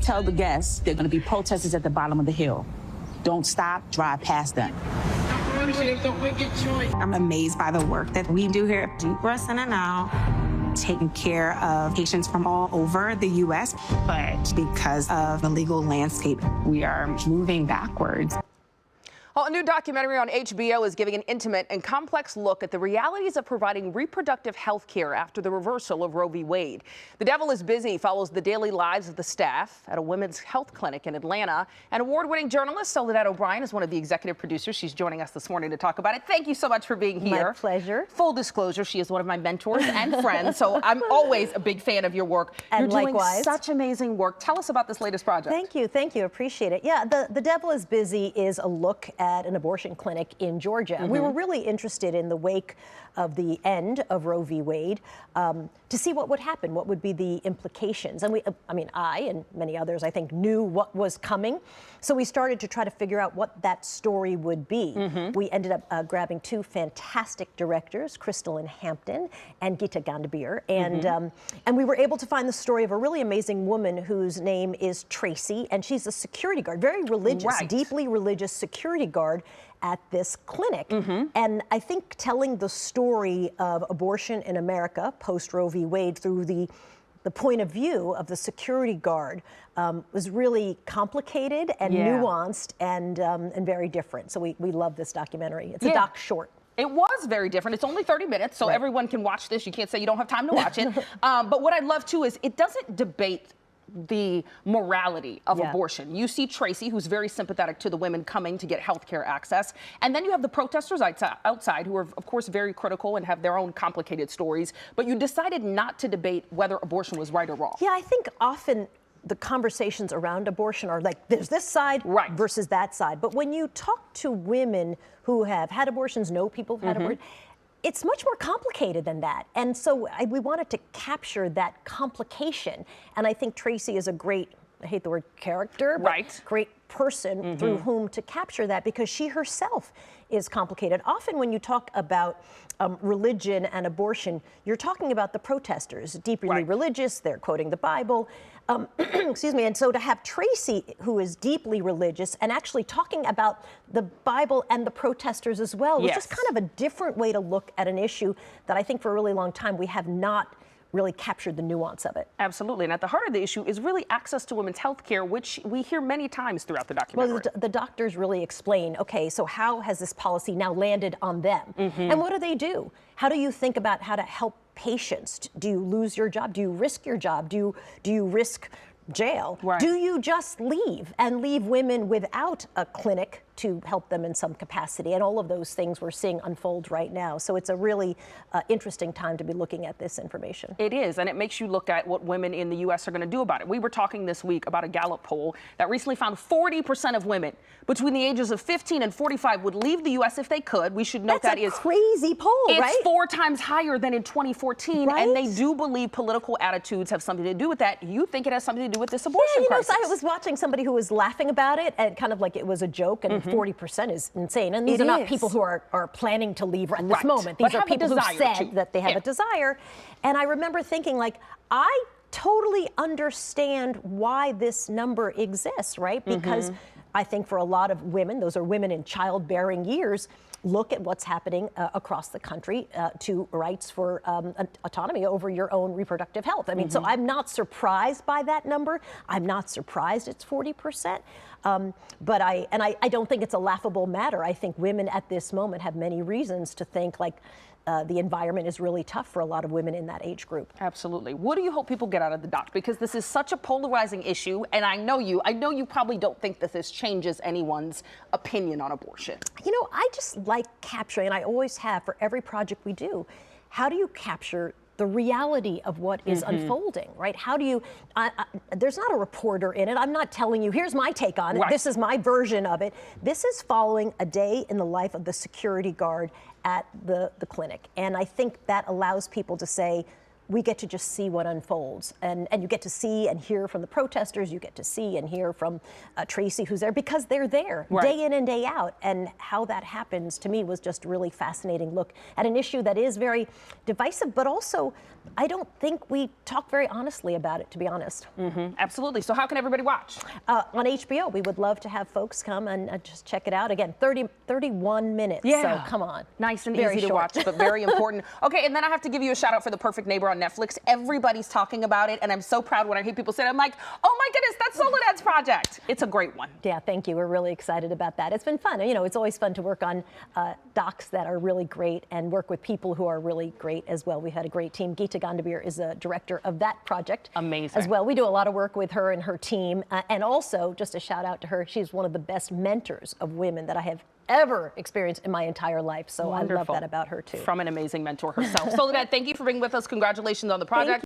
tell the guests there are going to be protesters at the bottom of the hill. Don't stop, drive past them. I'm amazed by the work that we do here. Deep breaths in and out, taking care of patients from all over the U.S. But because of the legal landscape, we are moving backwards. Well, a new documentary on HBO is giving an intimate and complex look at the realities of providing reproductive health care after the reversal of Roe v. Wade. The Devil is Busy follows the daily lives of the staff at a women's health clinic in Atlanta. And award-winning journalist Soledad O'Brien is one of the executive producers. She's joining us this morning to talk about it. Thank you so much for being here. My pleasure. Full disclosure, she is one of my mentors and friends, so I'm always a big fan of your work. And You're likewise. doing such amazing work. Tell us about this latest project. Thank you, appreciate it. Yeah, The Devil is Busy is a look at an abortion clinic in Georgia. We were really interested in the wake of the end of Roe v. Wade to see what would happen, what would be the implications. And I and many others, I think, knew what was coming. So we started to try to figure out what that story would be. We ended up grabbing two fantastic directors, Crystal in Hampton and Gita Gandabir. And we were able to find the story of a really amazing woman whose name is Tracy, and she's a security guard, very religious, deeply religious security guard at this clinic. And I think telling the story of abortion in America post-Roe v. Wade through the point of view of the security guard was really complicated and nuanced and very different. So we love this documentary. It's a doc short. It was very different. It's only 30 minutes, so everyone can watch this. You can't say you don't have time to watch it. But what I love, too, is it doesn't debate the morality of abortion. You see Tracy, who's very sympathetic to the women coming to get health care access. And then you have the protesters outside who are, of course, very critical and have their own complicated stories. But you decided not to debate whether abortion was right or wrong. Yeah, I think often the conversations around abortion are like, there's this side versus that side. But when you talk to women who have had abortions, know people who've had abortions, it's much more complicated than that. And so we wanted to capture that complication. And I think Tracy is a great, I hate the word character, but great person through whom to capture that, because she herself is complicated. Often when you talk about religion and abortion, you're talking about the protesters, deeply religious, they're quoting the Bible. Excuse me. And so to have Tracy, who is deeply religious, and actually talking about the Bible and the protesters as well, was just kind of a different way to look at an issue that I think for a really long time we have not really captured the nuance of it. Absolutely. And at the heart of the issue is really access to women's health care, which we hear many times throughout the documentary. Well, the doctors really explain, okay, so how has this policy now landed on them? And what do? How do you think about how to help patients? Do you lose your job? Do you risk your job? Do you risk jail? Do you just leave and leave women without a clinic to help them in some capacity? And all of those things we're seeing unfold right now. So it's a really interesting time to be looking at this information. It is, and it makes you look at what women in the U.S. are going to do about it. We were talking this week about a Gallup poll that recently found 40% of women between the ages of 15 and 45 would leave the U.S. if they could. We should note that is a crazy poll, right? It's 4 times higher than in 2014, and they do believe political attitudes have something to do with that. You think it has something to do with this abortion crisis? I was watching somebody who was laughing about it and kind of like it was a joke, and 40% is insane. And these are not people who are planning to leave at this moment. These are people who said that they have a desire. And I remember thinking, like, I totally understand why this number exists, right? Because I think for a lot of women, those are women in childbearing years, look at what's happening across the country to rights for autonomy over your own reproductive health. I mean, so I'm not surprised by that number. I'm not surprised it's 40%. But I don't think it's a laughable matter. I think women at this moment have many reasons to think like the environment is really tough for a lot of women in that age group. Absolutely. What do you hope people get out of the doc? Because this is such a polarizing issue, and I know you probably don't think that this changes anyone's opinion on abortion. You know, I just like capturing, and I always have for every project we do, how do you capture the reality of what is unfolding, right? How do you, there's not a reporter in it. I'm not telling you, here's my take on it. This is my version of it. This is following a day in the life of the security guard at the clinic. And I think that allows people to say, we get to just see what unfolds. And you get to see and hear from the protesters. You get to see and hear from Tracy, who's there, because they're there day in and day out. And how that happens, to me, was just a really fascinating look at an issue that is very divisive, but also I don't think we talk very honestly about it, to be honest. Absolutely. So how can everybody watch? On HBO, we would love to have folks come and just check it out. Again, 31 minutes, Yeah. so come on. Nice and Very easy to short. watch, but very important. Okay, and then I have to give you a shout out for The Perfect Neighbor on Netflix. Everybody's talking about it, and I'm so proud when I hear people say it. I'm like, oh my goodness, that's Soledad's project. It's a great one. Yeah, thank you. We're really excited about that. It's been fun. You know, it's always fun to work on docs that are really great and work with people who are really great as well. We've had a great team. Geeta Gandabir is a director of that project. Amazing. As well. We do a lot of work with her and her team. And also, just a shout out to her, she's one of the best mentors of women that I have ever experienced in my entire life. So Wonderful. I love that about her too. From an amazing mentor herself. Soledad, thank you for being with us. Congratulations on the project.